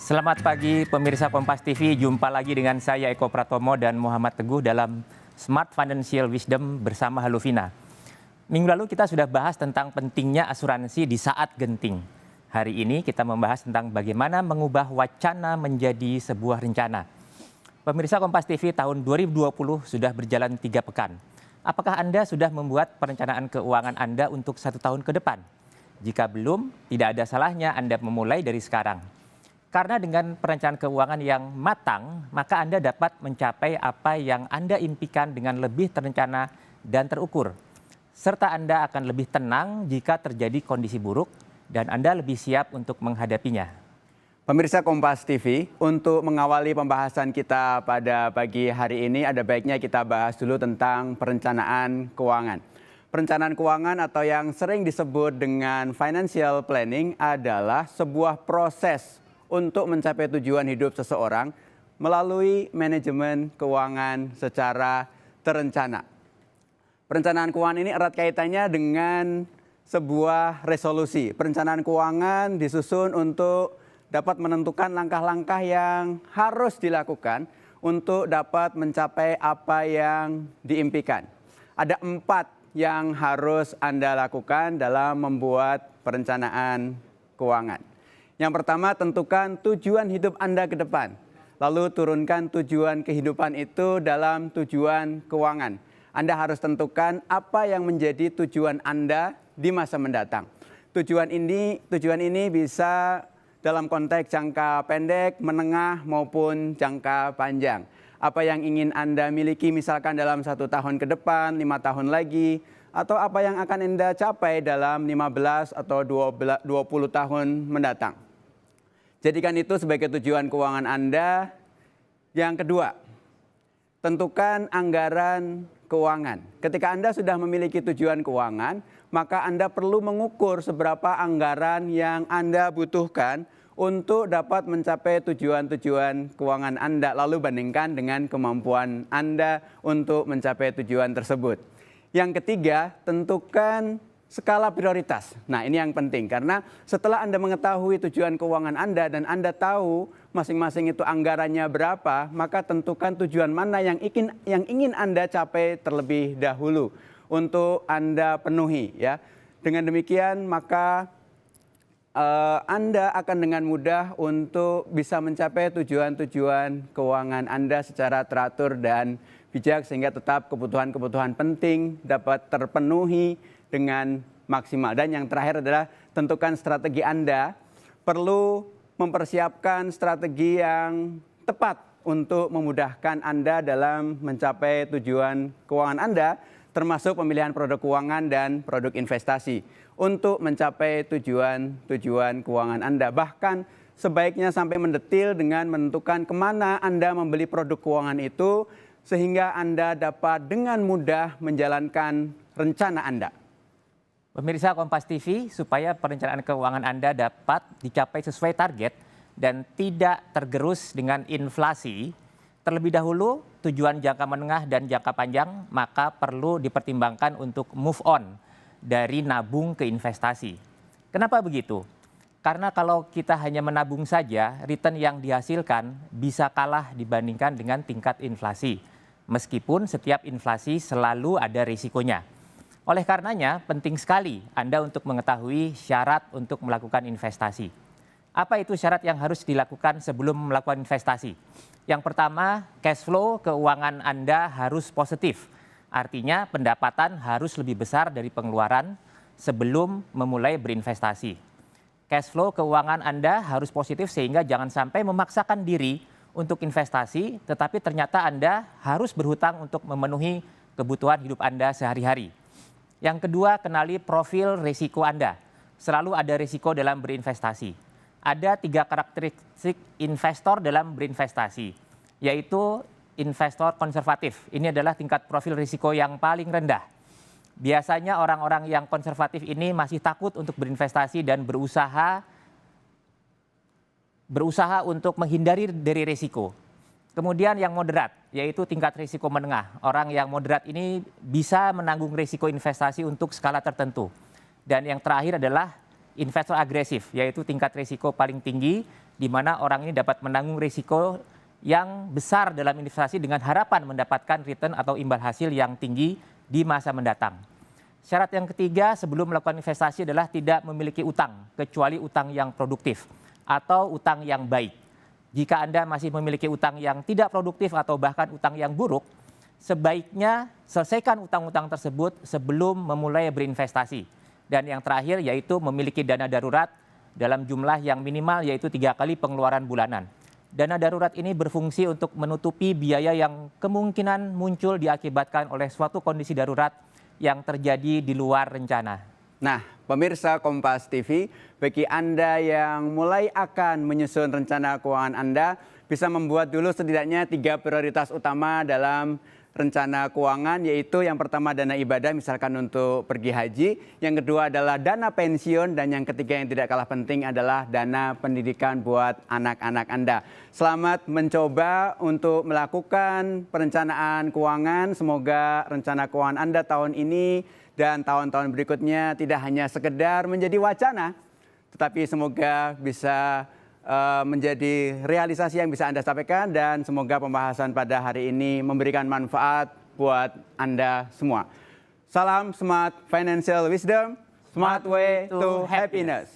Selamat pagi pemirsa Kompas TV, jumpa lagi dengan saya Eko Pratomo dan Muhammad Teguh dalam Smart Financial Wisdom bersama Haluvina. Minggu lalu kita sudah bahas tentang pentingnya asuransi di saat genting. Hari ini kita membahas tentang bagaimana mengubah wacana menjadi sebuah rencana. Pemirsa Kompas TV, tahun 2020 sudah berjalan 3 pekan. Apakah Anda sudah membuat perencanaan keuangan Anda untuk 1 tahun ke depan? Jika belum, tidak ada salahnya Anda memulai dari sekarang. Karena dengan perencanaan keuangan yang matang, maka Anda dapat mencapai apa yang Anda impikan dengan lebih terencana dan terukur. Serta Anda akan lebih tenang jika terjadi kondisi buruk dan Anda lebih siap untuk menghadapinya. Pemirsa Kompas TV, untuk mengawali pembahasan kita pada pagi hari ini, ada baiknya kita bahas dulu tentang perencanaan keuangan. Perencanaan keuangan atau yang sering disebut dengan financial planning adalah sebuah proses untuk mencapai tujuan hidup seseorang melalui manajemen keuangan secara terencana. Perencanaan keuangan ini erat kaitannya dengan sebuah resolusi. Perencanaan keuangan disusun untuk dapat menentukan langkah-langkah yang harus dilakukan untuk dapat mencapai apa yang diimpikan. Ada 4 yang harus Anda lakukan dalam membuat perencanaan keuangan. Yang pertama, tentukan tujuan hidup Anda ke depan. Lalu turunkan tujuan kehidupan itu dalam tujuan keuangan. Anda harus tentukan apa yang menjadi tujuan Anda di masa mendatang. Tujuan ini bisa dalam konteks jangka pendek, menengah maupun jangka panjang. Apa yang ingin Anda miliki misalkan dalam 1 tahun ke depan, 5 tahun lagi, atau apa yang akan Anda capai dalam 15 atau 20 tahun mendatang. Jadikan itu sebagai tujuan keuangan Anda. Yang kedua, tentukan anggaran keuangan. Ketika Anda sudah memiliki tujuan keuangan, maka Anda perlu mengukur seberapa anggaran yang Anda butuhkan untuk dapat mencapai tujuan-tujuan keuangan Anda. Lalu bandingkan dengan kemampuan Anda untuk mencapai tujuan tersebut. Yang ketiga, tentukan skala prioritas. Nah, ini yang penting karena setelah Anda mengetahui tujuan keuangan Anda dan Anda tahu masing-masing itu anggarannya berapa, maka tentukan tujuan mana yang ingin Anda capai terlebih dahulu untuk Anda penuhi, ya. Dengan demikian maka Anda akan dengan mudah untuk bisa mencapai tujuan-tujuan keuangan Anda secara teratur dan bijak sehingga tetap kebutuhan-kebutuhan penting dapat terpenuhi dengan maksimal. Dan yang terakhir adalah tentukan strategi Anda. Perlu mempersiapkan strategi yang tepat untuk memudahkan Anda dalam mencapai tujuan keuangan Anda, termasuk pemilihan produk keuangan dan produk investasi untuk mencapai tujuan-tujuan keuangan Anda. Bahkan sebaiknya sampai mendetil dengan menentukan kemana Anda membeli produk keuangan itu sehingga Anda dapat dengan mudah menjalankan rencana Anda. Pemirsa Kompas TV, supaya perencanaan keuangan Anda dapat dicapai sesuai target dan tidak tergerus dengan inflasi, terlebih dahulu tujuan jangka menengah dan jangka panjang maka perlu dipertimbangkan untuk move on dari nabung ke investasi. Kenapa begitu? Karena kalau kita hanya menabung saja, return yang dihasilkan bisa kalah dibandingkan dengan tingkat inflasi. Meskipun setiap inflasi selalu ada risikonya. Oleh karenanya, penting sekali Anda untuk mengetahui syarat untuk melakukan investasi. Apa itu syarat yang harus dilakukan sebelum melakukan investasi? Yang pertama, cash flow keuangan Anda harus positif. Artinya pendapatan harus lebih besar dari pengeluaran sebelum memulai berinvestasi. Cash flow keuangan Anda harus positif sehingga jangan sampai memaksakan diri untuk investasi, tetapi ternyata Anda harus berhutang untuk memenuhi kebutuhan hidup Anda sehari-hari. Yang kedua, kenali profil risiko Anda. Selalu ada risiko dalam berinvestasi. Ada 3 karakteristik investor dalam berinvestasi, yaitu investor konservatif. Ini adalah tingkat profil risiko yang paling rendah. Biasanya orang-orang yang konservatif ini masih takut untuk berinvestasi dan berusaha untuk menghindari dari risiko. Kemudian yang moderat, yaitu tingkat risiko menengah. Orang yang moderat ini bisa menanggung risiko investasi untuk skala tertentu. Dan yang terakhir adalah investor agresif, yaitu tingkat risiko paling tinggi, di mana orang ini dapat menanggung risiko yang besar dalam investasi dengan harapan mendapatkan return atau imbal hasil yang tinggi di masa mendatang. Syarat yang ketiga sebelum melakukan investasi adalah tidak memiliki utang, kecuali utang yang produktif atau utang yang baik. Jika Anda masih memiliki utang yang tidak produktif atau bahkan utang yang buruk, sebaiknya selesaikan utang-utang tersebut sebelum memulai berinvestasi. Dan yang terakhir yaitu memiliki dana darurat dalam jumlah yang minimal yaitu 3 kali pengeluaran bulanan. Dana darurat ini berfungsi untuk menutupi biaya yang kemungkinan muncul diakibatkan oleh suatu kondisi darurat yang terjadi di luar rencana. Nah, pemirsa Kompas TV, bagi Anda yang mulai akan menyusun rencana keuangan Anda, bisa membuat dulu setidaknya 3 prioritas utama dalam rencana keuangan, yaitu yang pertama dana ibadah, misalkan untuk pergi haji. Yang kedua adalah dana pensiun, dan yang ketiga yang tidak kalah penting adalah dana pendidikan buat anak-anak Anda. Selamat mencoba untuk melakukan perencanaan keuangan. Semoga rencana keuangan Anda tahun ini dan tahun-tahun berikutnya tidak hanya sekedar menjadi wacana, tetapi semoga bisa menjadi realisasi yang bisa Anda sampaikan, dan semoga pembahasan pada hari ini memberikan manfaat buat Anda semua. Salam Smart Financial Wisdom, Smart Way to Happiness.